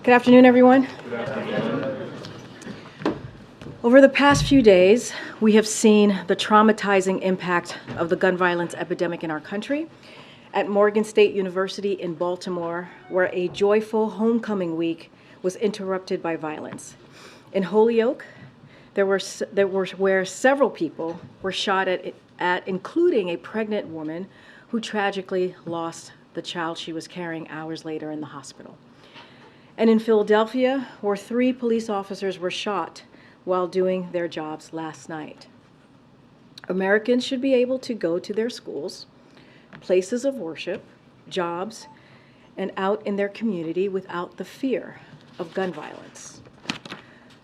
Good afternoon, everyone. Good afternoon. Over the past few days, we have seen the traumatizing impact of the gun violence epidemic in our country. At Morgan State University in Baltimore, where a joyful homecoming week was interrupted by violence. In Holyoke, where several people were shot at, including a pregnant woman who tragically lost the child she was carrying hours later in the hospital. And in Philadelphia, where 3 police officers were shot while doing their jobs last night. Americans should be able to go to their schools, places of worship, jobs, and out in their community without the fear of gun violence.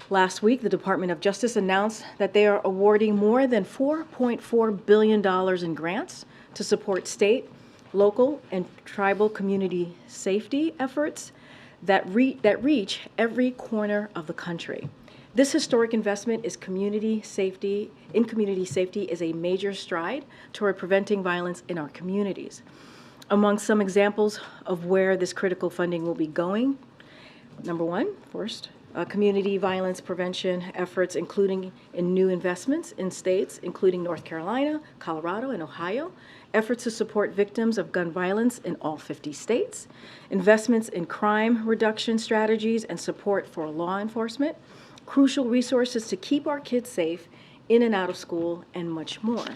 Last week, the Department of Justice announced that they are awarding more than $4.4 billion in grants to support state, local, and tribal community safety efforts that reach every corner of the country. This historic investment in community safety is a major stride toward preventing violence in our communities. Among some examples of where this critical funding will be going, number one, first, community violence prevention efforts, including in new investments in states, including North Carolina, Colorado, and Ohio, efforts to support victims of gun violence in all 50 states, investments in crime reduction strategies and support for law enforcement, crucial resources to keep our kids safe in and out of school, and much more.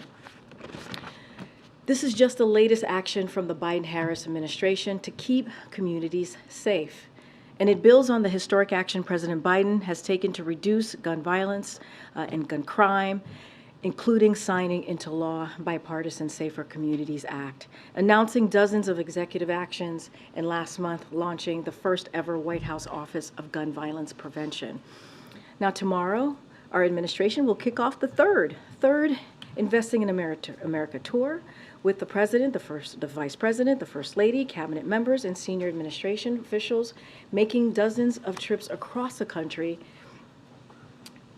This is just the latest action from the Biden-Harris administration to keep communities safe. And it builds on the historic action President Biden has taken to reduce gun violence and gun crime, including signing into law Bipartisan Safer Communities Act, announcing dozens of executive actions, and last month launching the first ever White House Office of Gun Violence Prevention. Now tomorrow, our administration will kick off the third Investing in America tour with the President, the Vice President, the First Lady, cabinet members, and senior administration officials making dozens of trips across the country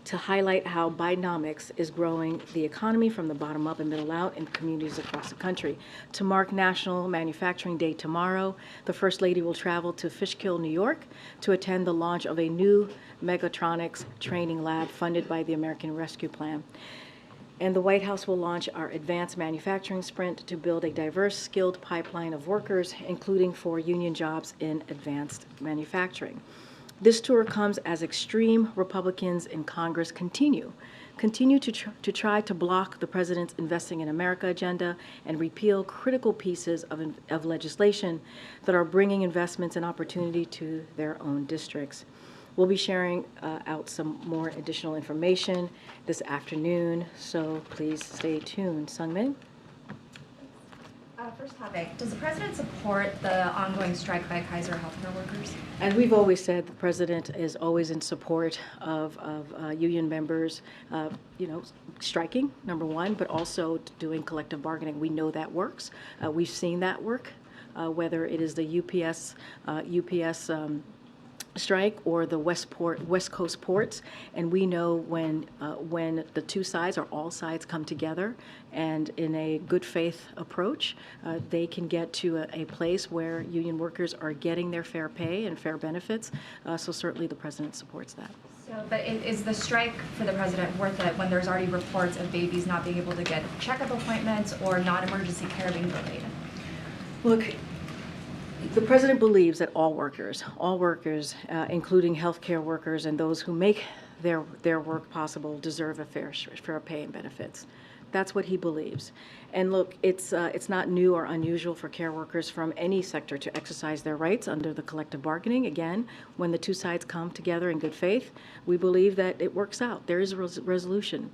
to highlight how Bidenomics is growing the economy from the bottom up and middle out in communities across the country. To mark National Manufacturing Day tomorrow, the First Lady will travel to Fishkill, New York to attend the launch of a new mechatronics training lab funded by the American Rescue Plan. And the White House will launch our Advanced Manufacturing Sprint to build a diverse, skilled pipeline of workers, including for union jobs in advanced manufacturing. This tour comes as extreme Republicans in Congress continue to try to block the president's Investing in America agenda and repeal critical pieces of legislation that are bringing investments and opportunity to their own districts. We'll be sharing out some more additional information this afternoon, so please stay tuned. Sungmin? First topic, does the president support the ongoing strike by Kaiser healthcare workers? As we've always said, the president is always in support of union members, striking, number one, but also doing collective bargaining. We know that works. We've seen that work, whether it is the UPS strike or the West Coast ports, and we know when the two sides or all sides come together and in a good faith approach, they can get to a place where union workers are getting their fair pay and fair benefits. So certainly the president supports that. So, but is the strike for the president worth it when there's already reports of babies not being able to get checkup appointments or non-emergency care being delayed? Look, the president believes that all workers, including healthcare workers and those who make their work possible, deserve a fair pay and benefits. That's what he believes. And look, it's not new or unusual for care workers from any sector to exercise their rights under the collective bargaining. Again, when the two sides come together in good faith, we believe that it works out. There is a resolution.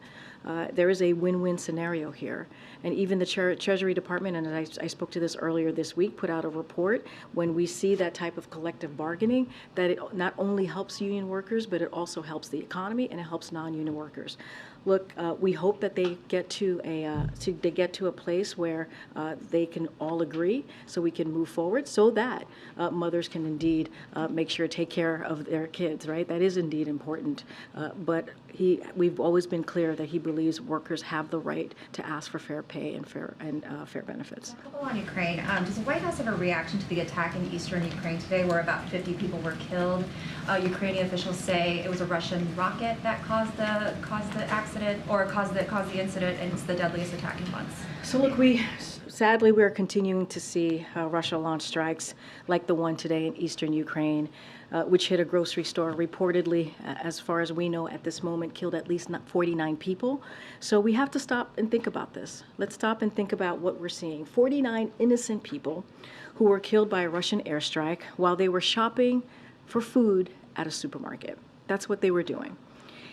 There is a win-win scenario here. And even the Treasury Department, and I spoke to this earlier this week, put out a report when we see that type of collective bargaining, that it not only helps union workers, but it also helps the economy and it helps non-union workers. Look, we hope that they get to a place where they can all agree, so we can move forward, so that mothers can indeed make sure to take care of their kids. Right, that is indeed important. But we've always been clear that he believes workers have the right to ask for fair pay and fair benefits. A couple on Ukraine. Does the White House have a reaction to the attack in eastern Ukraine today, where about 50 people were killed? Ukrainian officials say it was a Russian rocket that caused the accident, or caused the incident, and it's the deadliest attack in months. So look, sadly, we're continuing to see Russia launch strikes like the one today in eastern Ukraine, which hit a grocery store. Reportedly, as far as we know at this moment, killed at least 49 people. So we have to stop and think about this. Let's stop and think about what we're seeing. 49 innocent people who were killed by a Russian airstrike while they were shopping for food at a supermarket. That's what they were doing.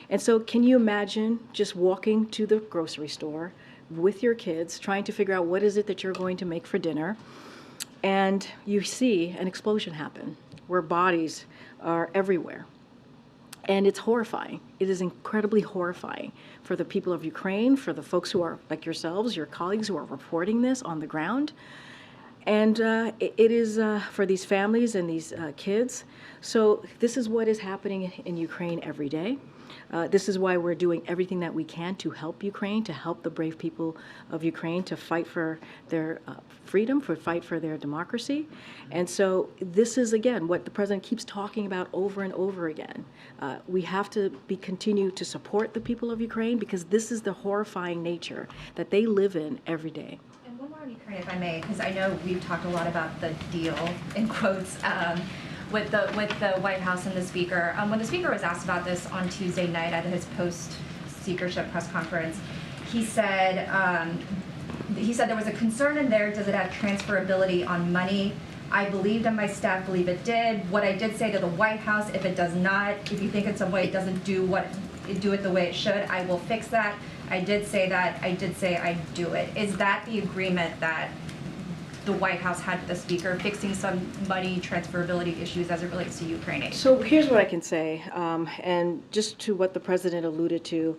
And so can you imagine just walking to the grocery store with your kids, trying to figure out what is it that you're going to make for dinner, and you see an explosion happen where bodies are everywhere. And it's horrifying. It is incredibly horrifying for the people of Ukraine, for the folks who are like yourselves, your colleagues who are reporting this on the ground. And it is for these families and these kids. So this is what is happening in Ukraine every day. This is why we're doing everything that we can to help Ukraine, to help the brave people of Ukraine to fight for their freedom, fight for their democracy. And so this is, again, what the president keeps talking about over and over again. We have to continue to support the people of Ukraine, because this is the horrifying nature that they live in every day. And one more on Ukraine, if I may, because I know we've talked a lot about the deal, in quotes, with the White House and the Speaker. When the Speaker was asked about this on Tuesday night at his post-speakership press conference, he said there was a concern in there, does it have transferability on money? I believed and my staff believe it did. What I did say to the White House, if it does not, if you think in some way it doesn't do it the way it should, I will fix that. I did say that. I did say I'd do it. Is that the agreement that the White House had with the Speaker, fixing some money transferability issues as it relates to Ukraine aid? So here's what I can say, and just to what the president alluded to,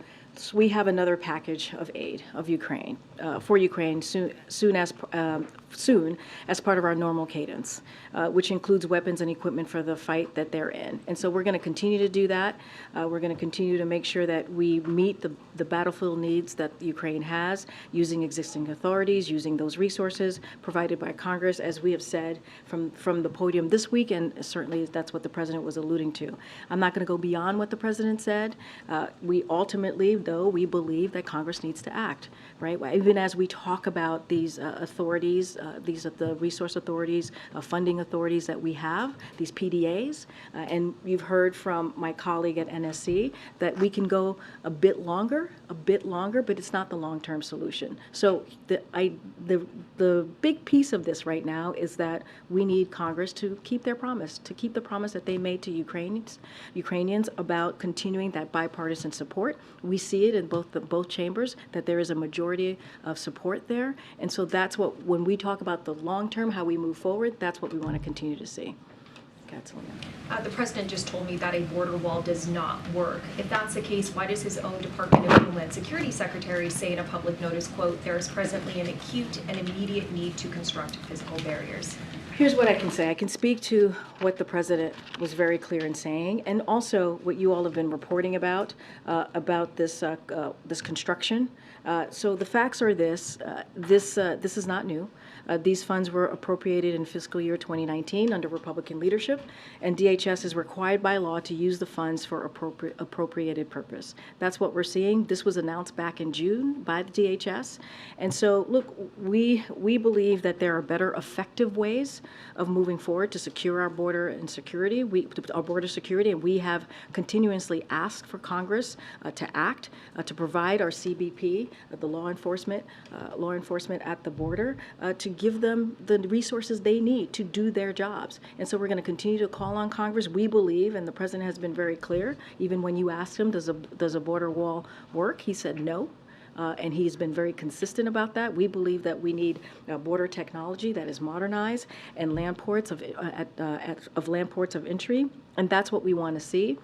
we have another package of aid of Ukraine for Ukraine soon as part of our normal cadence, which includes weapons and equipment for the fight that they're in. And so we're going to continue to do that. We're going to continue to make sure that we meet the battlefield needs that Ukraine has, using existing authorities, using those resources provided by Congress, as we have said from the podium this week, and certainly that's what the president was alluding to. I'm not going to go beyond what the president said. We ultimately, though, we believe that Congress needs to act, right? Even as we talk about these authorities, these are the resource authorities, funding authorities that we have, these PDAs, and you've heard from my colleague at NSC that we can go a bit longer, but it's not the long-term solution. So the big piece of this right now is that we need Congress to keep their promise, the promise that they made to Ukrainians about continuing that bipartisan support. We see it in both chambers that there is a majority of support there, and so that's what, when we talk about the long term, how we move forward, that's what we want to continue to see. The president just told me that a border wall does not work. If that's the case, why does his own Department of Homeland Security Secretary say in a public notice, quote, there is presently an acute and immediate need to construct physical barriers? Here's what I can say. I can speak to what the president was very clear in saying, and also what you all have been reporting about this construction. So the facts are this is not new. These funds were appropriated in fiscal year 2019 under Republican leadership, and DHS is required by law to use the funds for appropriated purpose. That's what we're seeing. This was announced back in June by the DHS. And so, look, we believe that there are better effective ways of moving forward to secure our border and security, our border security, and we have continuously asked for Congress to act, to provide our CBP, the law enforcement at the border, to give them the resources they need to do their jobs. And so we're going to continue to call on Congress. We believe, and the president has been very clear, even when you asked him, does a border wall work? He said no. And he's been very consistent about that. We believe that we need border technology that is modernized and land ports of entry, and that's what we want to see.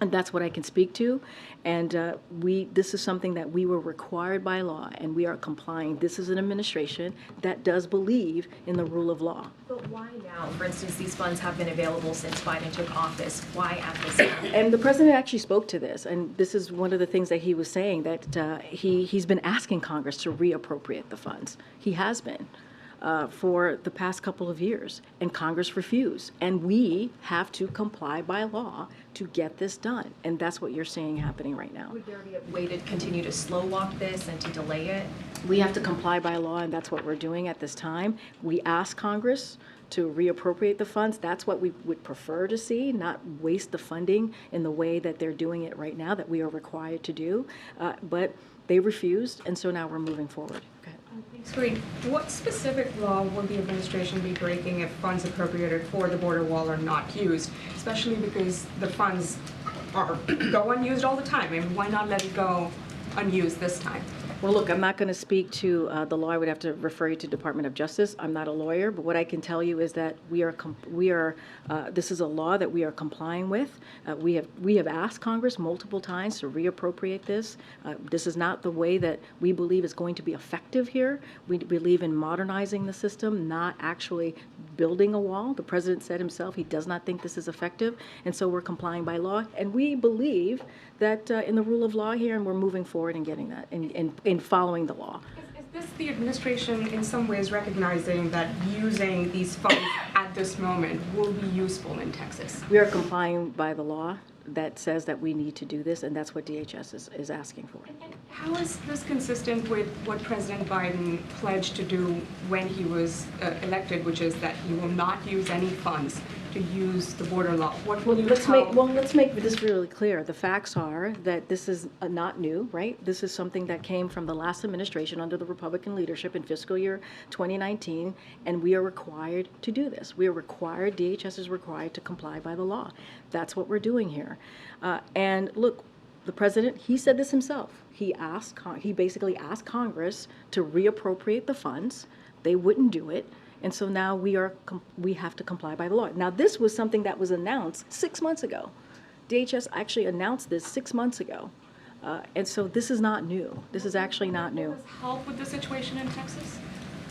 And that's what I can speak to. And this is something that we were required by law, and we are complying. This is an administration that does believe in the rule of law. But why now? For instance, these funds have been available since Biden took office. Why at this time? And the president actually spoke to this, and this is one of the things that he was saying, that he's been asking Congress to reappropriate the funds. He has been. For the past couple of years, and Congress refused. And we have to comply by law to get this done. And that's what you're seeing happening right now. Would there be a way to continue to slow walk this and to delay it? We have to comply by law, and that's what we're doing at this time. We ask Congress to reappropriate the funds. That's what we would prefer to see, not waste the funding in the way that they're doing it right now, that we are required to do. But they refused, and so now we're moving forward. Go ahead. Thanks, Karine. What specific law would the administration be breaking if funds appropriated for the border wall are not used, especially because the funds go unused all the time? I mean, why not let it go unused this time? Well, look, I'm not going to speak to the law. I would have to refer you to Department of Justice. I'm not a lawyer, but what I can tell you is that this is a law that we are complying with. We have asked Congress multiple times to reappropriate this. This is not the way that we believe is going to be effective here. We believe in modernizing the system, not actually building a wall. The president said himself he does not think this is effective, and so we're complying by law. And we believe that in the rule of law here, and we're moving forward and getting that, in following the law. Is this the administration in some ways recognizing that using these funds at this moment will be useful in Texas? We are complying by the law that says that we need to do this, and that's what DHS is asking for. How is this consistent with what President Biden pledged to do when he was elected, which is that he will not use any funds to use the border law? What will you tell? Let's make this really clear. The facts are that this is not new, right? This is something that came from the last administration under the Republican leadership in fiscal year 2019, and we are required to do this. We are required, DHS is required to comply by the law. That's what we're doing here. And look, the president, he said this himself. He basically asked Congress to reappropriate the funds. They wouldn't do it. And so now we have to comply by the law. Now, this was something that was announced 6 months ago. DHS actually announced this 6 months ago. And so this is not new. This is actually not new. Does this help with the situation in Texas?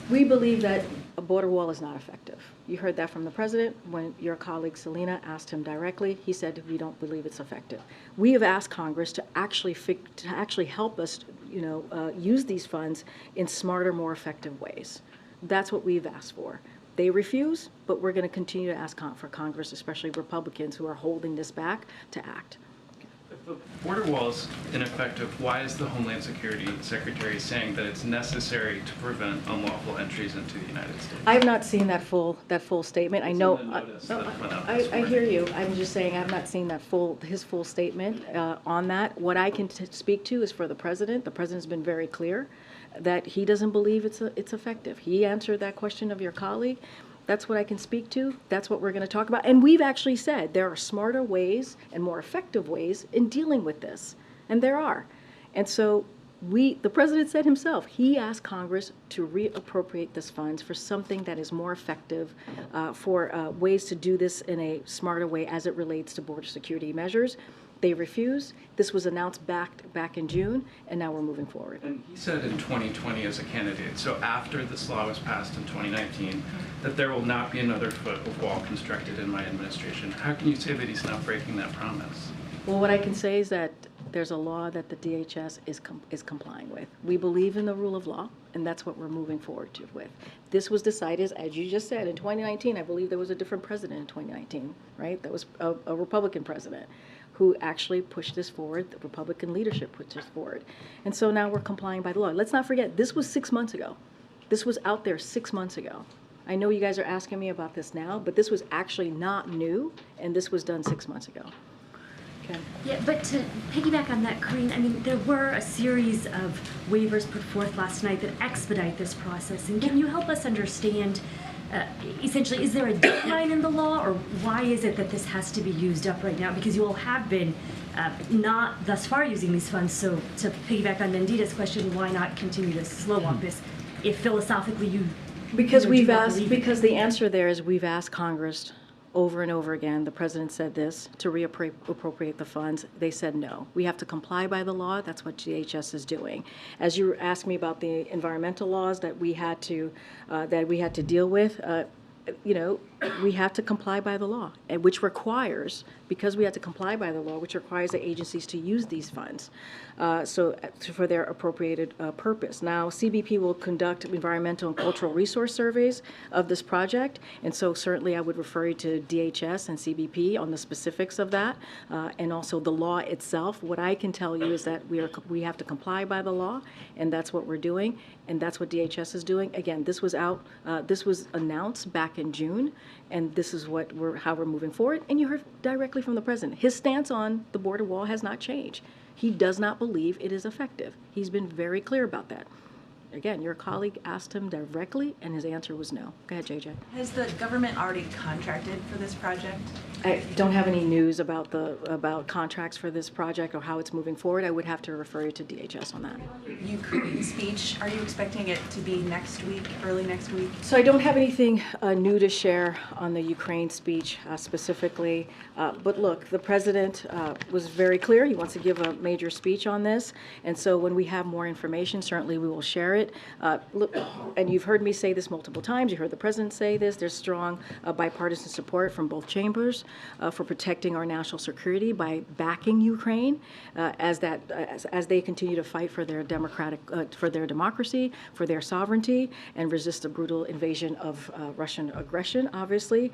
We believe that a border wall is not effective. You heard that from the president when your colleague Selena asked him directly. He said, we don't believe it's effective. We have asked Congress to actually help us, use these funds in smarter, more effective ways. That's what we've asked for. They refuse, but we're going to continue to ask for Congress, especially Republicans who are holding this back, to act. If the border wall is ineffective, why is the Homeland Security Secretary saying that it's necessary to prevent unlawful entries into the United States? I have not seen that full statement. I know. In the notice that went out this I morning. hear you. I'm just saying I have not seen his full statement on that. What I can speak to is for the president. The president's been very clear that he doesn't believe it's effective. He answered that question of your colleague. That's what I can speak to. That's what we're going to talk about. And we've actually said there are smarter ways and more effective ways in dealing with this. And there are. And so the president said himself, he asked Congress to reappropriate this funds for something that is more effective, for ways to do this in a smarter way as it relates to border security measures. They refused. This was announced back in June, and now we're moving forward. And he said in 2020 as a candidate, so after this law was passed in 2019, that there will not be another foot of wall constructed in my administration. How can you say that he's not breaking that promise? Well, what I can say is that there's a law that the DHS is complying with. We believe in the rule of law, and that's what we're moving forward with. This was decided, as you just said, in 2019. I believe there was a different president in 2019, right? That was a Republican president who actually pushed this forward. The Republican leadership pushed this forward. And so now we're complying by the law. Let's not forget, this was 6 months ago. This was out there 6 months ago. I know you guys are asking me about this now, but this was actually not new, and this was done 6 months ago. Okay. Yeah, but to piggyback on that, Karine, I mean, there were a series of waivers put forth last night that expedite this process. And can you help us understand, essentially, is there a deadline in the law, or why is it that this has to be used up right now? Because you all have been not thus far using these funds. So to piggyback on Nandita's question, why not continue to slow walk this if philosophically you Because do we've not asked, believe it? because the answer there is we've asked Congress over and over again. The president said this, to reappropriate the funds. They said no. We have to comply by the law. That's what DHS is doing. As you asked me about the environmental laws that we had to deal with, we have to comply by the law, and which requires, because we have to comply by the law, which requires the agencies to use these funds for their appropriated purpose. Now, CBP will conduct environmental and cultural resource surveys of this project, and so certainly I would refer you to DHS and CBP on the specifics of that, and also the law itself. What I can tell you is that we have to comply by the law, and that's what we're doing, and that's what DHS is doing. Again, this was announced back in June, and this is how we're moving forward. And you heard directly from the president. His stance on the border wall has not changed. He does not believe it is effective. He's been very clear about that. Again, your colleague asked him directly, and his answer was no. Go ahead, JJ. Has the government already contracted for this project? I don't have any news about contracts for this project or how it's moving forward. I would have to refer you to DHS on that. Ukraine speech, are you expecting it to be next week, early next week? So I don't have anything new to share on the Ukraine speech specifically. But look, the president was very clear. He wants to give a major speech on this. And so when we have more information, certainly we will share it. Look, and you've heard me say this multiple times. You heard the president say this. There's strong bipartisan support from both chambers for protecting our national security by backing Ukraine as they continue to fight for their democracy, for their sovereignty, and resist the brutal invasion of Russian aggression, obviously,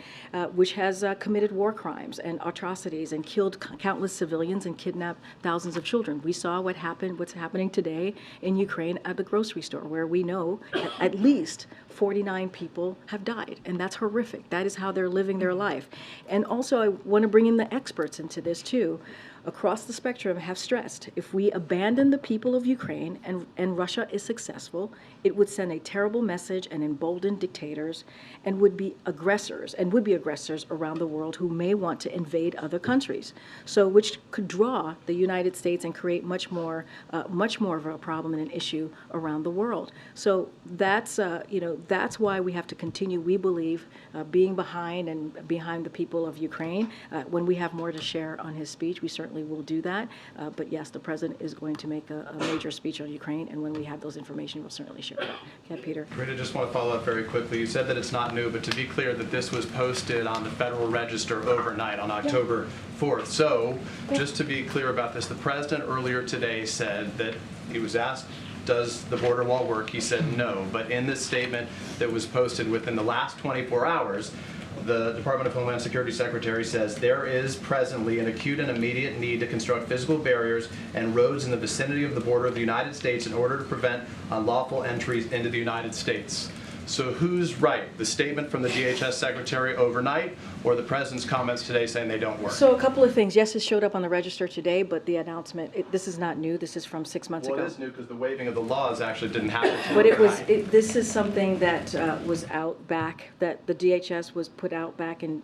which has committed war crimes and atrocities and killed countless civilians and kidnapped thousands of children. We saw what's happening today in Ukraine at the grocery store, where we know at least 49 people have died, and that's horrific. That is how they're living their life. And also, I want to bring in the experts into this too. Across the spectrum have stressed, if we abandon the people of Ukraine and Russia is successful, it would send a terrible message and embolden dictators and would be aggressors around the world who may want to invade other countries. So which could draw the United States and create much more of a problem and an issue around the world. So that's why we have to continue, we believe, being behind the people of Ukraine. When we have more to share on his speech, we certainly will do that. But yes, the president is going to make a major speech on Ukraine, and when we have those information, we'll certainly share that. Okay, Peter. Karine, I just want to follow up very quickly. You said that it's not new, but to be clear that this was posted on the Federal Register overnight on October 4th. So just to be clear about this, the president earlier today said that he was asked, does the border wall work? He said no. But in this statement that was posted within the last 24 hours, the Department of Homeland Security Secretary says there is presently an acute and immediate need to construct physical barriers and roads in the vicinity of the border of the United States in order to prevent unlawful entries into the United States. So who's right? The statement from the DHS Secretary overnight or the President's comments today saying they don't work? So a couple of things. Yes, it showed up on the register today, but the announcement, this is not new. This is from 6 months ago. Well, it is new because the waiving of the laws actually didn't happen. But this is something that was out back, that the DHS was put out back in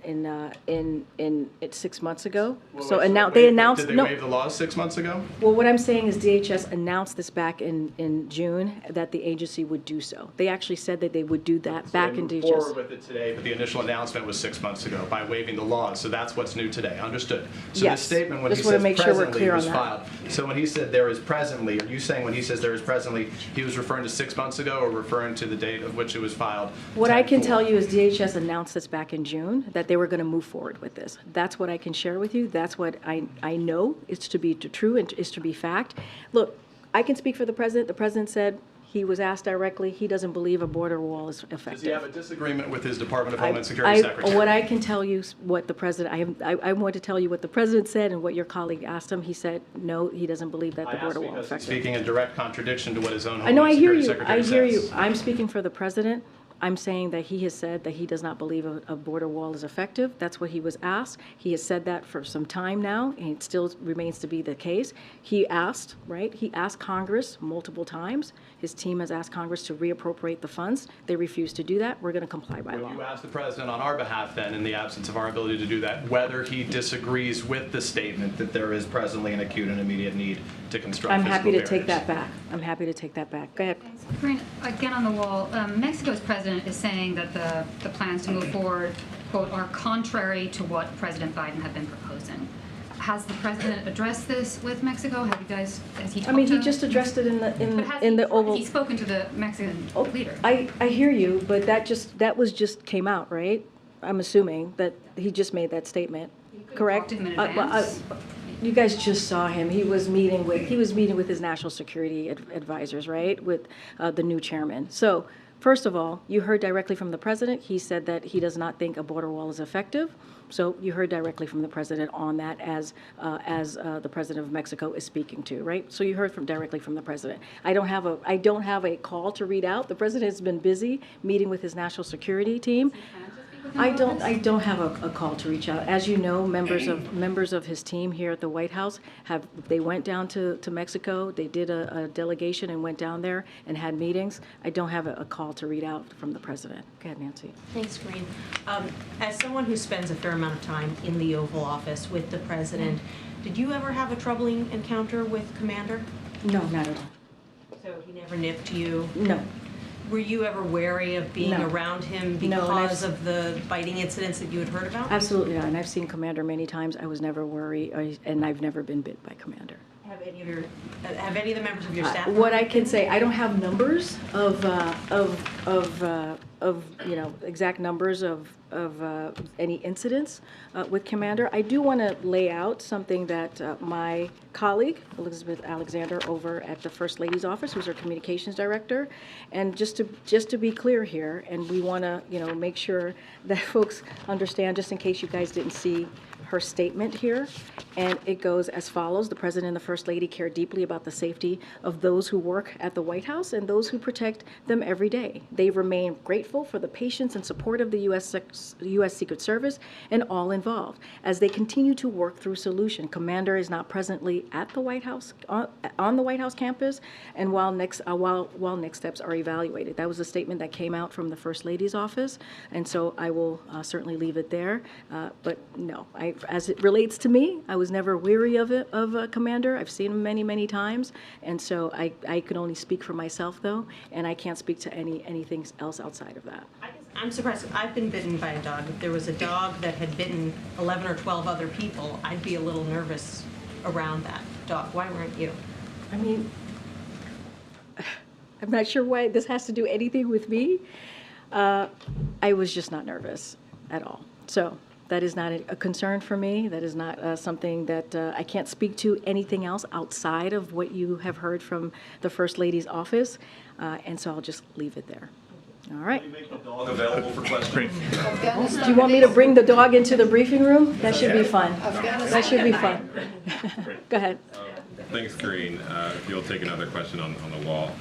6 months ago. Well, now they announced. Did they waive the laws 6 months ago? Well, what I'm saying is DHS announced this back in June that the agency would do so. They actually said that they would do that back in DHS. Forward with it today, but the initial announcement was 6 months ago by waiving the laws. So that's what's new today. Understood. So Yes. the statement when Just he wanna says make sure we're presently clear on was that. filed. So when he said there is presently, are you saying when he says there is presently, he was referring to 6 months ago or referring to the date of which it was filed? What I can 10/4? tell you is DHS announced this back in June, that they were going to move forward with this. That's what I can share with you. That's what I know is to be true and is to be fact. Look, I can speak for the president. The president said, he was asked directly, he doesn't believe a border wall is effective. Does he have a disagreement with his Department of Homeland Security Secretary? What I can tell you is what the president, I want to tell you what the president said and what your colleague asked him. He said, no, he doesn't believe that the border wall is because he's effective. speaking in direct contradiction to what his own I know, Homeland I hear Security you, Secretary I says. hear you. I'm speaking for the president. I'm saying that he has said that he does not believe a border wall is effective. That's what he was asked. He has said that for some time now, and it still remains to be the case. He asked, right? He asked Congress multiple times. His team has asked Congress to reappropriate the funds. They refused to do that. We're going to comply by law. Will you ask the president on our behalf then, in the absence of our ability to do that, whether he disagrees with the statement that there is presently an acute and immediate need to construct I'm physical happy to take barriers? that back. I'm happy to take that back. Go ahead. Karine, again on the wall, Mexico's president is saying that the plans to move forward quote, are contrary to what President Biden had been proposing. Has the president addressed this with Mexico? Has he talked I mean, he to- just addressed it in But has the Oval. Has he spoken to the Mexican leader? I hear you, but that was just came out, right? I'm assuming that he just made that statement, correct? talked to him in Well, advance. you guys just saw him. He was meeting with his national security advisors, right? With the new chairman. So, first of all, you heard directly from the president. He said that he does not think a border wall is effective. So you heard directly from the president on that as the president of Mexico is speaking to, right? So you heard directly from the president. I don't have a call to read out. The president has been busy meeting with his national security team. I don't have a call to reach out. As you know, members of his team here at the White House they went down to Mexico. They did a delegation and went down there and had meetings. I don't have a call to read out from the president. Go ahead, Nancy. Thanks, Karine. As someone who spends a fair amount of time in the Oval Office with the president, did you ever have a troubling encounter with Commander? No, not at all. So he never nipped you? No. Were you ever wary of being No. around him No, and because of the biting incidents that you had heard about? Absolutely not. And I've seen Commander many times. I was never worried, and I've never been bit by Commander. Have any of the members of your staff? What I can say, I don't have numbers of exact numbers of any incidents with Commander. I do want to lay out something that my colleague Elizabeth Alexander over at the First Lady's office, who's our communications director, and just to be clear here, and we want to make sure that folks understand, just in case you guys didn't see her statement here, and it goes as follows. The President and the First Lady care deeply about the safety of those who work at the White House and those who protect them every day. They remain grateful for the patience and support of the U.S. Secret Service and all involved as they continue to work through solution. Commander is not presently at the White House, on the White House campus, and while next steps are evaluated. That was a statement that came out from the First Lady's office, and so I will certainly leave it there. But no, as it relates to me, I was never weary of a Commander. I've seen him many, many times, and so I can only speak for myself, though, and I can't speak to anything else outside of that. I'm surprised. I've been bitten by a dog. If there was a dog that had bitten 11 or 12 other people, I'd be a little nervous around that dog. Why weren't you? I mean, I'm not sure why this has to do anything with me. I was just not nervous at all. So that is not a concern for me. That is not something that I can't speak to anything else outside of what you have heard from the First Lady's office. And so I'll just leave it there. All right. Will you make the dog available for questions? Do you want me to bring the dog into the briefing room? That should be fun. That should be fun. Go ahead. Thanks, Karine. If you'll take another question on the wall.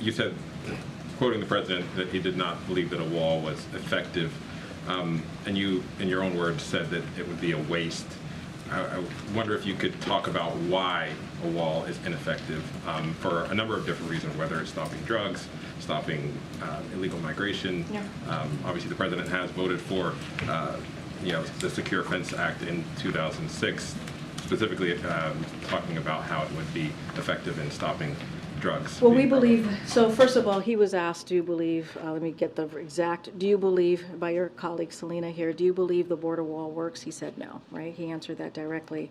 You said, quoting the president, that he did not believe that a wall was effective. And you, in your own words, said that it would be a waste. I wonder if you could talk about why a wall is ineffective for a number of different reasons, whether it's stopping drugs, stopping illegal migration. Yeah. Obviously, the president has voted for the Secure Fence Act in 2006, specifically talking about how it would be effective in stopping drugs. Well, we believe, so first of all, he was asked, do you believe, let me get the exact, do you believe, by your colleague Selena here, do you believe the border wall works? He said no, right? He answered that directly.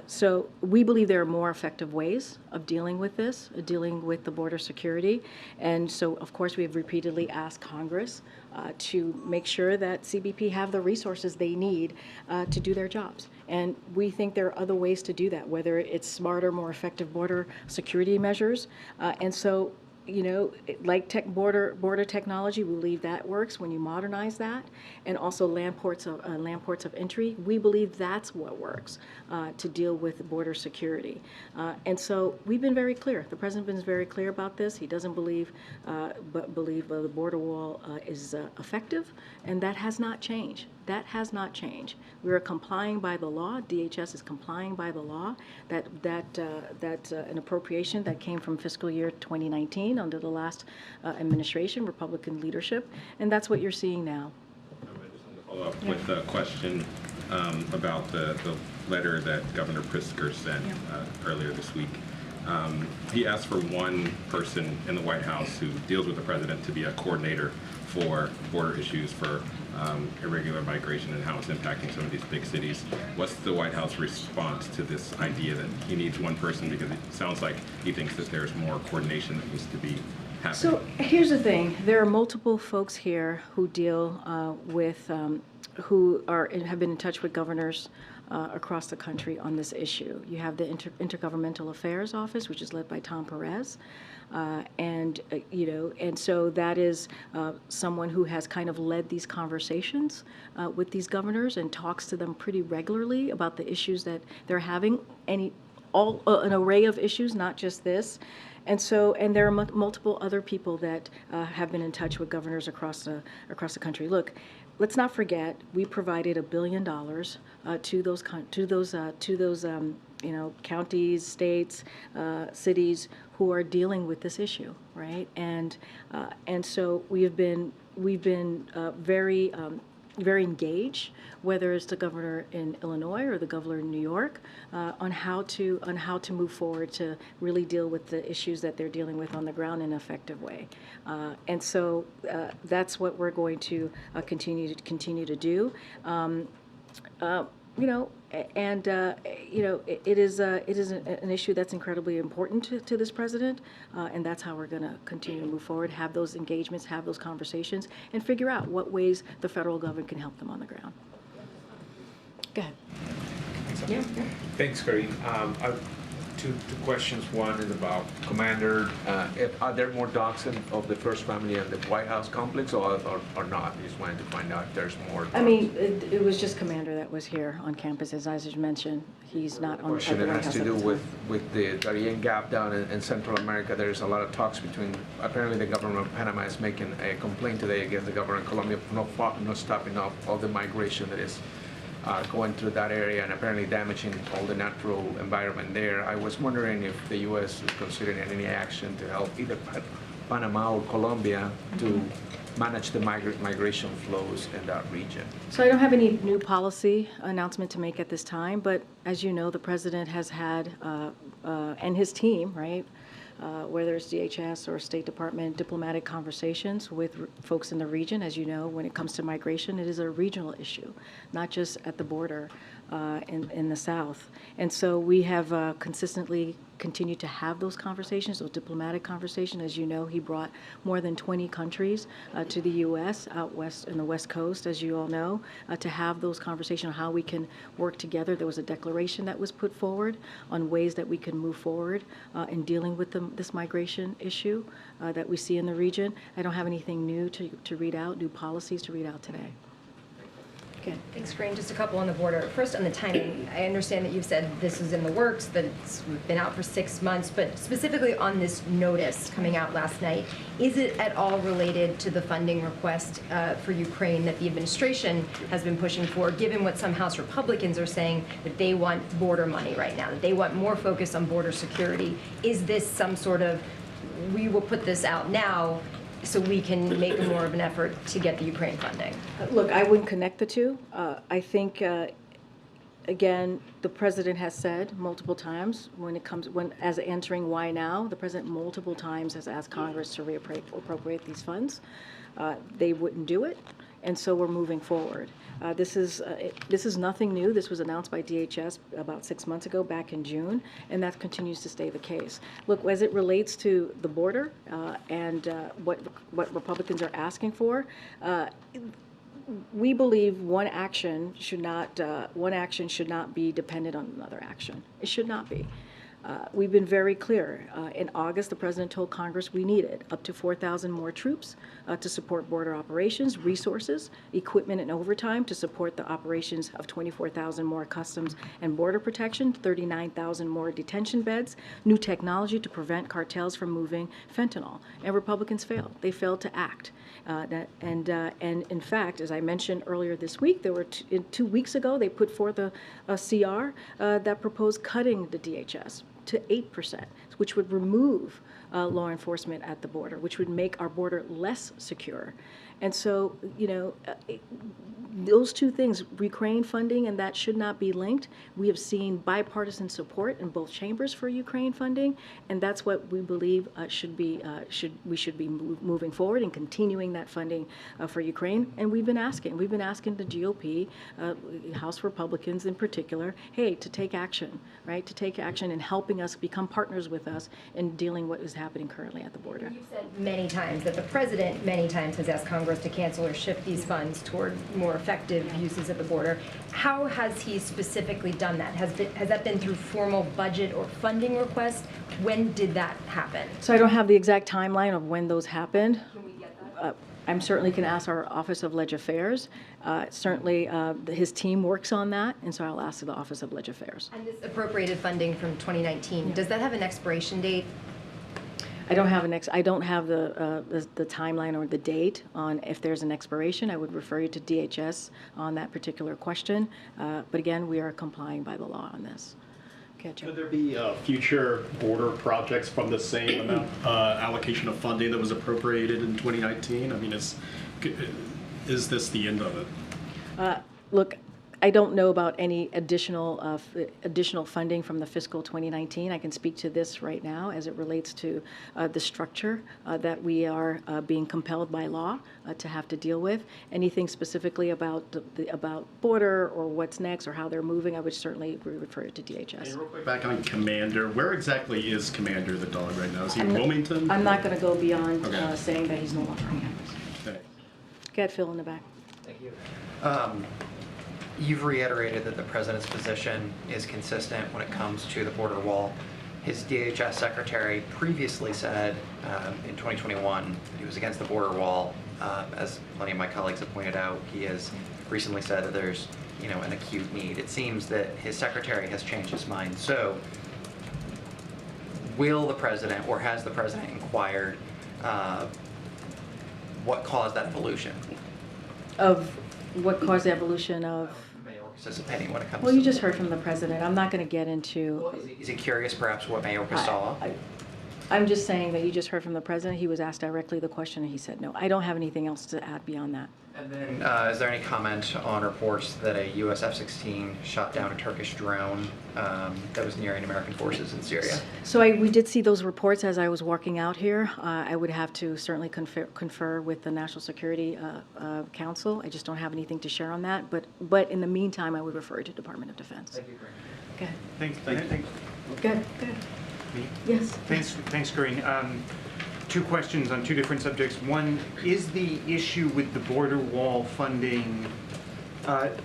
So we believe there are more effective ways of dealing with this, dealing with the border security. And so, of course, we have repeatedly asked Congress to make sure that CBP have the resources they need to do their jobs. And we think there are other ways to do that, whether it's smarter, more effective border security measures. And so, like border technology, we believe that works when you modernize that, and also land ports of entry. We believe that's what works to deal with border security. And so we've been very clear. The president's been very clear about this. He doesn't believe the border wall is effective, and that has not changed. That has not changed. We are complying by the law. DHS is complying by the law. That's an appropriation that came from fiscal year 2019 under the last administration, Republican leadership, and that's what you're seeing now. I just want to follow up with a question about the letter that Governor Pritzker sent earlier this week. He asked for one person in the White House who deals with the president to be a coordinator for border issues, for irregular migration and how it's impacting some of these big cities. What's the White House response to this idea that he needs one person, because it sounds like he thinks that there's more coordination that needs to be happening? So here's the thing. There are multiple folks here who deal with, who have been in touch with governors across the country on this issue. You have the Intergovernmental Affairs Office, which is led by Tom Perez. And so that is someone who has kind of led these conversations with these governors and talks to them pretty regularly about the issues that they're having, an array of issues, not just this. And there are multiple other people that have been in touch with governors across the country. Look, let's not forget, we provided $1 billion to those counties, states, cities who are dealing with this issue, right? And so we've been very engaged, whether it's the governor in Illinois or the governor in New York, on how to move forward to really deal with the issues that they're dealing with on the ground in an effective way. And so that's what we're going to continue to do. It is an issue that's incredibly important to this president, and that's how we're going to continue to move forward, have those engagements, have those conversations, and figure out what ways the federal government can help them on the ground. Go ahead. Yeah. Thanks, Karine. Two questions. One is about Commander. Are there more dogs of the first family in the White House complex, or not? I just wanted to find out if there's more dogs. I mean, it was just Commander that was here on campus, as I just mentioned. He's not on the question White that House has to at do the time. with the Darien Gap down in Central America. There's a lot of talks between, apparently the government of Panama is making a complaint today against the government of Colombia for not stopping up all the migration that is going through that area and apparently damaging all the natural environment there. I was wondering if the U.S. is considering any action to help either Panama or Colombia to manage the migration flows in that region. So I don't have any new policy announcement to make at this time, but as you know, the president has had, and his team, right, whether it's DHS or State Department, diplomatic conversations with folks in the region. As you know, when it comes to migration, it is a regional issue, not just at the border in the South. And so we have consistently continued to have those conversations, those diplomatic conversations. As you know, he brought more than 20 countries to the U.S. out west in the West Coast, as you all know, to have those conversations on how we can work together. There was a declaration that was put forward on ways that we can move forward in dealing with this migration issue that we see in the region. I don't have anything new to read out, new policies to read out today. Okay. Thanks, Karine. Just a couple on the border. First, on the timing, I understand that you've said this is in the works, that it's been out for 6 months, but specifically on this notice coming out last night, is it at all related to the funding request for Ukraine that the administration has been pushing for, given what some House Republicans are saying, that they want border money right now, that they want more focus on border security? Is this some sort of, we will put this out now so we can make more of an effort to get the Ukraine funding? Look, I wouldn't connect the two. I think, again, the president has said multiple times as answering why now, the president multiple times has asked Congress to reappropriate these funds. They wouldn't do it, and so we're moving forward. This is nothing new. This was announced by DHS about 6 months ago, back in June, and that continues to stay the case. Look, as it relates to the border and what Republicans are asking for, we believe one action should not be dependent on another action. It should not be. We've been very clear. In August, the president told Congress we needed up to 4,000 more troops to support border operations, resources, equipment, and overtime to support the operations of 24,000 more customs and border protection, 39,000 more detention beds, new technology to prevent cartels from moving fentanyl. And Republicans failed. They failed to act. And in fact, as I mentioned earlier this week, there were 2 weeks ago, they put forth a CR that proposed cutting the DHS to 8%, which would remove law enforcement at the border, which would make our border less secure. And so, those two things, Ukraine funding, and that should not be linked. We have seen bipartisan support in both chambers for Ukraine funding, and that's what we believe we should be moving forward and continuing that funding for Ukraine. And we've been asking the GOP, House Republicans in particular, hey, to take action, right? To take action in helping us become partners with us in dealing what is happening currently at the border. You've said many times that the president many times has asked Congress to cancel or shift these funds toward more effective uses at the border. How has he specifically done that? Has that been through formal budget or funding requests? When did that happen? So I don't have the exact timeline of when those happened. Can we get that? I'm certainly can ask our Office of Leg Affairs. Certainly, his team works on that, and so I'll ask the Office of Leg Affairs. And this appropriated funding from 2019, does that have an expiration date? I don't have the timeline or the date on if there's an expiration. I would refer you to DHS on that particular question. But again, we are complying by the law on this. Okay, Joe. Could there be future border projects from the same amount allocation of funding that was appropriated in 2019? I mean, is this the end of it? Look, I don't know about any additional funding from the fiscal 2019. I can speak to this right now as it relates to the structure that we are being compelled by law to have to deal with. Anything specifically about about border or what's next or how they're moving, I would certainly refer it to DHS. And real quick, back on Commander, where exactly is Commander the dog right now? Is he in Wilmington? I'm not going to go beyond Okay. saying that he's no longer on campus. Thanks. Go ahead, Phil, in the back. Thank you. You've reiterated that the president's position is consistent when it comes to the border wall. His DHS secretary previously said in 2021 that he was against the border wall. As many of my colleagues have pointed out, he has recently said that there's an acute need. It seems that his secretary has changed his mind. So will the president, or has the president inquired what caused that evolution? Of what caused the evolution of? Mayorkas' opinion when it comes Well, to you just heard from the president. I'm not going to get into. Is he curious perhaps what Mayorkas saw? I'm just saying that you just heard from the president. He was asked directly the question and he said no. I don't have anything else to add beyond that. And then is there any comment on reports that a US F-16 shot down a Turkish drone that was nearing American forces in Syria? So we did see those reports as I was walking out here. I would have to certainly confer with the National Security Council. I just don't have anything to share on that. But in the meantime, I would refer to Department of Defense. Thank you, Karine. Okay. Thanks. Good. Me? Yes. Thanks, Karine. Two questions on two different subjects. One, is the issue with the border wall funding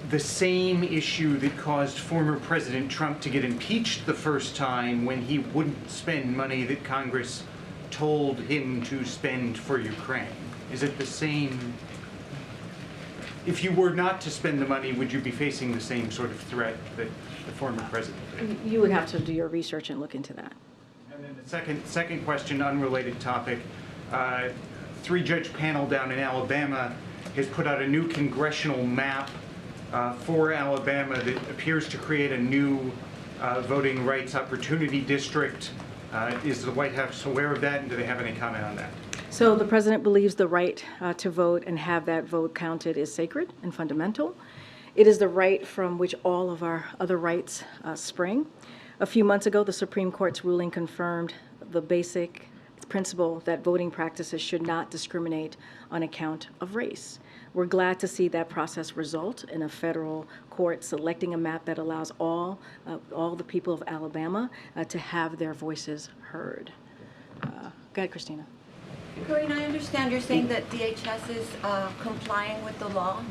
the same issue that caused former President Trump to get impeached the first time when he wouldn't spend money that Congress told him to spend for Ukraine? Is it the same? If you were not to spend the money, would you be facing the same sort of threat that the former president did? You would have to do your research and look into that. And then the second question, unrelated topic. Three-judge panel down in Alabama has put out a new congressional map for Alabama that appears to create a new voting rights opportunity district. Is the White House aware of that, and do they have any comment on that? So the president believes the right to vote and have that vote counted is sacred and fundamental. It is the right from which all of our other rights spring. A few months ago, the Supreme Court's ruling confirmed the basic principle that voting practices should not discriminate on account of race. We're glad to see that process result in a federal court selecting a map that allows all the people of Alabama to have their voices heard. Go ahead, Christina. Karine, I understand you're saying that DHS is complying with the law,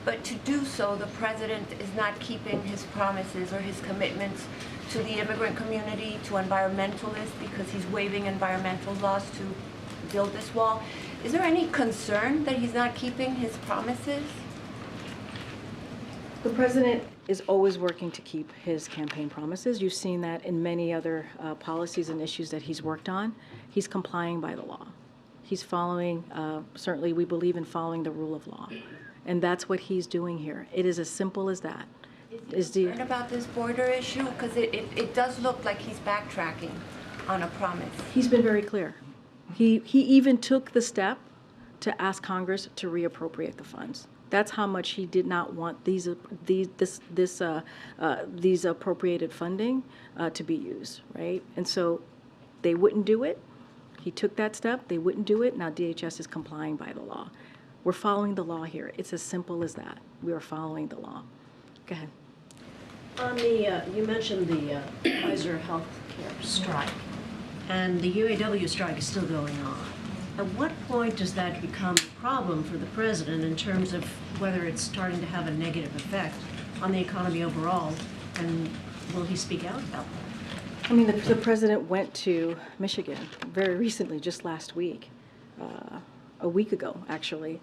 but to do so, the president is not keeping his promises or his commitments to the immigrant community, to environmentalists, because he's waiving environmental laws to build this wall. Is there any concern that he's not keeping his promises? The president is always working to keep his campaign promises. You've seen that in many other policies and issues that he's worked on. He's complying by the law. He's following, certainly we believe in following the rule of law. And that's what he's doing here. It is as simple as that. Is he concerned about this border issue? Because it does look like he's backtracking. on a promise? He's been very clear. He even took the step to ask Congress to reappropriate the funds. That's how much he did not want these appropriated funding to be used, right? And so they wouldn't do it. He took that step. They wouldn't do it. Now DHS is complying by the law. We're following the law here. It's as simple as that. We are following the law. Go ahead. On the, you mentioned the Kaiser Healthcare strike, and the UAW strike is still going on. At what point does that become a problem for the president in terms of whether it's starting to have a negative effect on the economy overall, and will he speak out about that? I mean, the president went to Michigan very recently, just last week, a week ago, actually,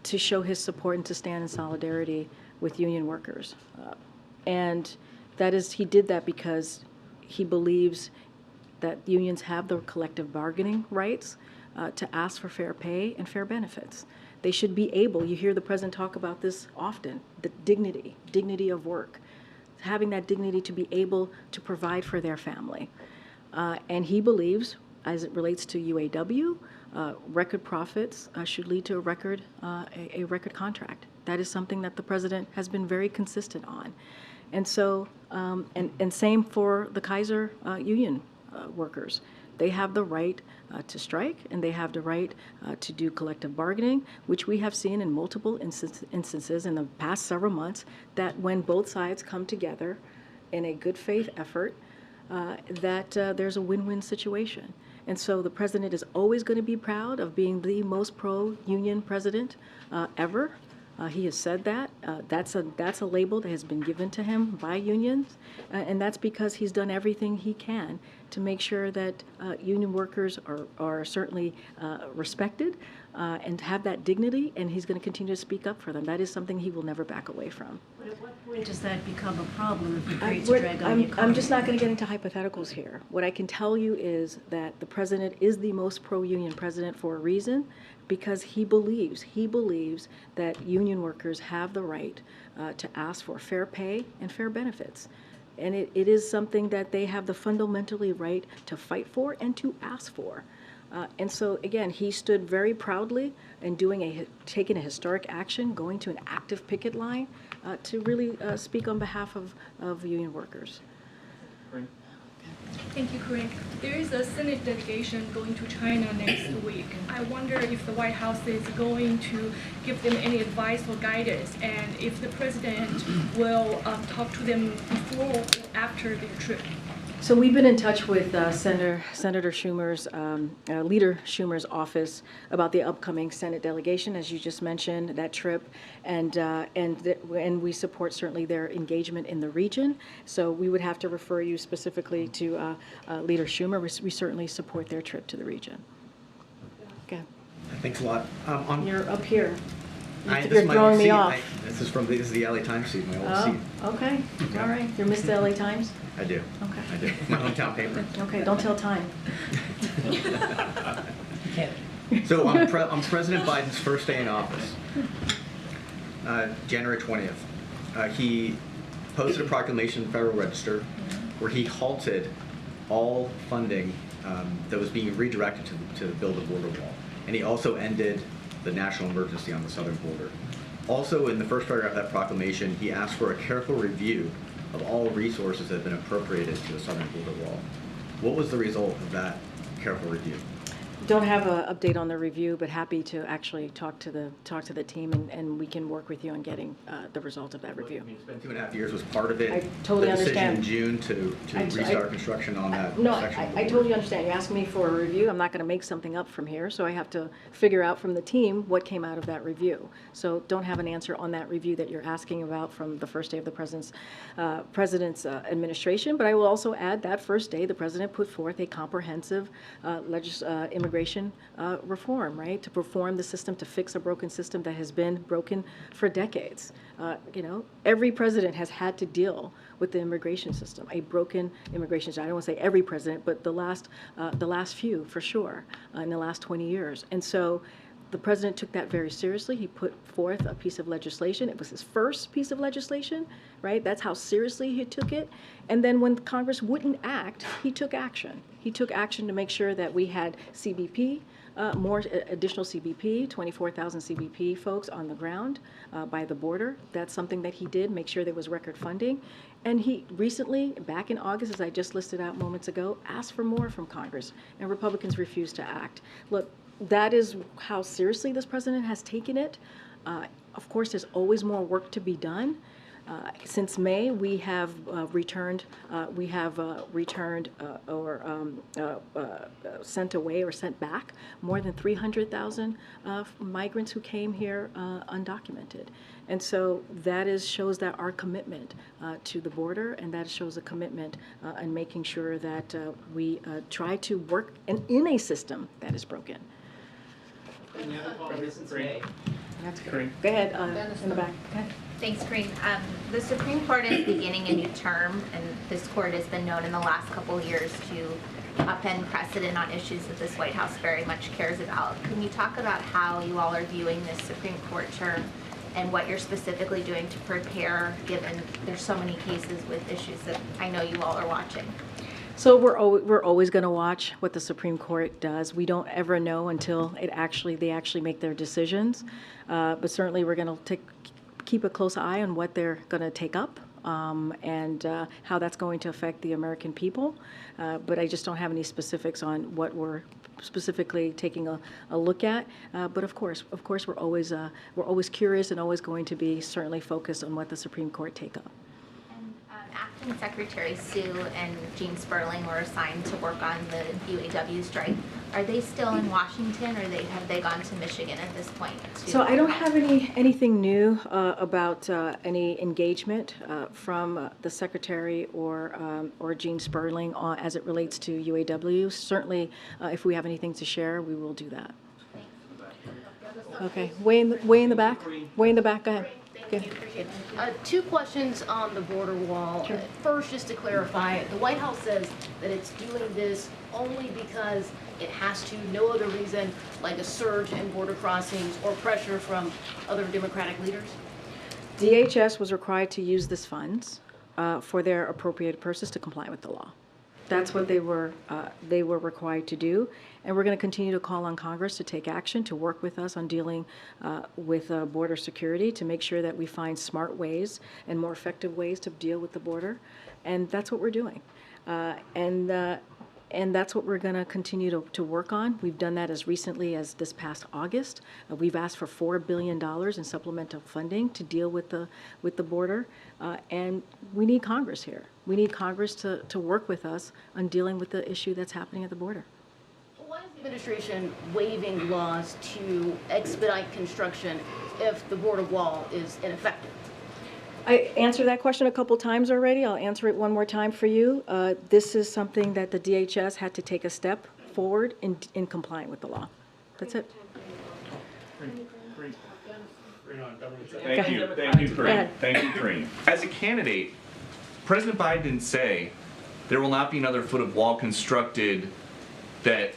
to show his support and to stand in solidarity with union workers. And that is, he did that because he believes that unions have the collective bargaining rights to ask for fair pay and fair benefits. They should be able, you hear the president talk about this often, the dignity of work, having that dignity to be able to provide for their family. And he believes, as it relates to UAW, record profits should lead to a record contract. That is something that the president has been very consistent on. And so, and same for the Kaiser union workers. They have the right to strike, and they have the right to do collective bargaining, which we have seen in multiple instances in the past several months, that when both sides come together in a good faith effort, that there's a win-win situation. And so the president is always going to be proud of being the most pro-union president ever. He has said that. That's a label that has been given to him by unions, and that's because he's done everything he can to make sure that union workers are certainly respected and have that dignity, and he's going to continue to speak up for them. That is something he will never back away from. But at what point does that become a problem if it creates a drag on the economy? I'm just not going to get into hypotheticals here. What I can tell you is that the president is the most pro-union president for a reason, because he believes that union workers have the right to ask for fair pay and fair benefits. And it is something that they have the fundamentally right to fight for and to ask for. And so, again, he stood very proudly in taking a historic action, going to an active picket line to really speak on behalf of union workers. Thank you, Karine. There is a Senate delegation going to China next week. I wonder if the White House is going to give them any advice or guidance, and if the president will talk to them before or after their trip. So we've been in touch with Senator Schumer's, Leader Schumer's office about the upcoming Senate delegation, as you just mentioned, that trip, and we support certainly their engagement in the region. So we would have to refer you specifically to Leader Schumer. We certainly support their trip to the region. Okay. Thanks a lot. You're up here. This You're is my throwing me seat. off. This is the LA Times seat, my old seat. Okay. All right. You're Mr. LA Times? I do. Okay. I do. My hometown paper. Okay, don't tell time. So on President Biden's first day in office, January 20th, he posted a proclamation in the Federal Register where he halted all funding that was being redirected to build a border wall. And he also ended the national emergency on the southern border. Also, in the first paragraph of that proclamation, he asked for a careful review of all resources that have been appropriated to the southern border wall. What was the result of that careful review? Don't have an update on the review, but happy to actually talk to the team, and we can work with you on getting the result of that review. It's been 2.5 years. Was part of it I totally the decision understand. in June to restart construction on that No, section of the I border? totally understand. You're asking me for a review. I'm not going to make something up from here, so I have to figure out from the team what came out of that review. So don't have an answer on that review that you're asking about from the first day of the president's administration. But I will also add that first day the president put forth a comprehensive immigration reform, right, to perform the system, to fix a broken system that has been broken for decades. Every president has had to deal with the immigration system, a broken immigration system. I don't want to say every president, but the last few for sure in the last 20 years. And so The president took that very seriously. He put forth a piece of legislation. It was his first piece of legislation, right? That's how seriously he took it. And then when Congress wouldn't act, he took action. He took action to make sure that we had CBP, more additional CBP, 24,000 CBP folks on the ground by the border. That's something that he did, make sure there was record funding. And he recently, back in August, as I just listed out moments ago, asked for more from Congress, and Republicans refused to act. Look, that is how seriously this president has taken it. Of course, there's always more work to be done. Since May, we have returned sent away or sent back more than 300,000 migrants who came here undocumented. And so that shows that our commitment to the border, and that shows a commitment in making sure that we try to work in a system that is broken. That's great. Go ahead, in the back. Go ahead. Thanks, Karine. The Supreme Court is beginning a new term, and this court has been known in the last couple of years to upend precedent on issues that this White House very much cares about. Can you talk about how you all are viewing this Supreme Court term and what you're specifically doing to prepare, given there's so many cases with issues that I know you all are watching? So we're always going to watch what the Supreme Court does. We don't ever know until they actually make their decisions. But certainly we're going to keep a close eye on what they're going to take up and how that's going to affect the American people. But I just don't have any specifics on what we're specifically taking a look at. But of course, we're always curious and always going to be certainly focused on what the Supreme Court take up. Acting Secretary Sue and Jean Sperling were assigned to work on the UAW strike. Are they still in Washington, or have they gone to Michigan at this point? So I don't have anything new about any engagement from the Secretary or Jean Sperling as it relates to UAW. Certainly, if we have anything to share, we will do that. Okay, way in the back. Way in the back. Go ahead. Thank you, appreciate it. Two questions on the border wall. Sure. First, just to clarify, the White House says that it's doing this only because it has to, no other reason, like a surge in border crossings or pressure from other Democratic leaders? DHS was required to use this funds for their appropriated purposes to comply with the law. That's what they were required to do, and we're going to continue to call on Congress to take action, to work with us on dealing with border security, to make sure that we find smart ways and more effective ways to deal with the border, and that's what we're doing. And that's what we're going to continue to work on. We've done that as recently as this past August. We've asked for $4 billion in supplemental funding to deal with the border, and we need Congress here. We need Congress to work with us on dealing with the issue that's happening at the border. Why is the administration waiving laws to expedite construction if the border wall is ineffective? I answered that question a couple times already. I'll answer it one more time for you. This is something that the DHS had to take a step forward in complying with the law. That's it. Thank you, Karine. Thank you, Karine. As a candidate, President Biden didn't say there will not be another foot of wall constructed that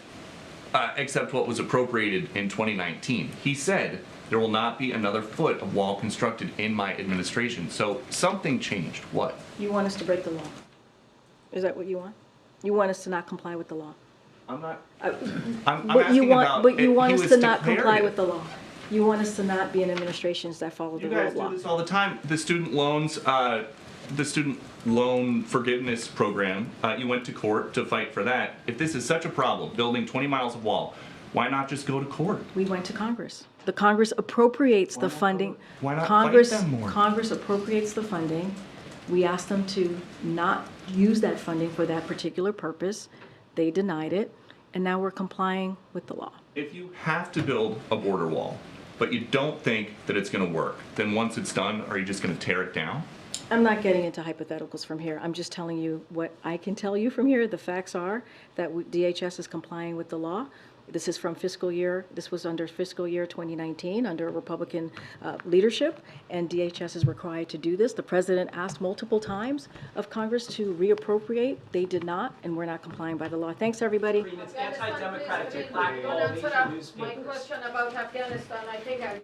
except what was appropriated in 2019. He said there will not be another foot of wall constructed in my administration. So something changed. What? You want us to break the law? Is that what you want? You want us to not comply with the law? I'm not. But you want us to not comply with the law. You want us to not be in administrations that follow the You rule guys of law. do this all the time. The student loans, the student loan forgiveness program, you went to court to fight for that. If this is such a problem, building 20 miles of wall, why not just go to court? We went to Congress. The Congress appropriates the funding. Why not Congress, fight them more? Congress appropriates the funding. We asked them to not use that funding for that particular purpose. They denied it, and now we're complying with the law. If you have to build a border wall, but you don't think that it's going to work, then once it's done, are you just going to tear it down? I'm not getting into hypotheticals from here. I'm just telling you what I can tell you from here. The facts are that DHS is complying with the law. This is from this was under fiscal year 2019, under Republican leadership, and DHS is required to do this. The president asked multiple times of Congress to reappropriate. They did not, and we're not complying by the law. Thanks, everybody. It's anti-democratic to blackball major newspapers. My question about Afghanistan, I think I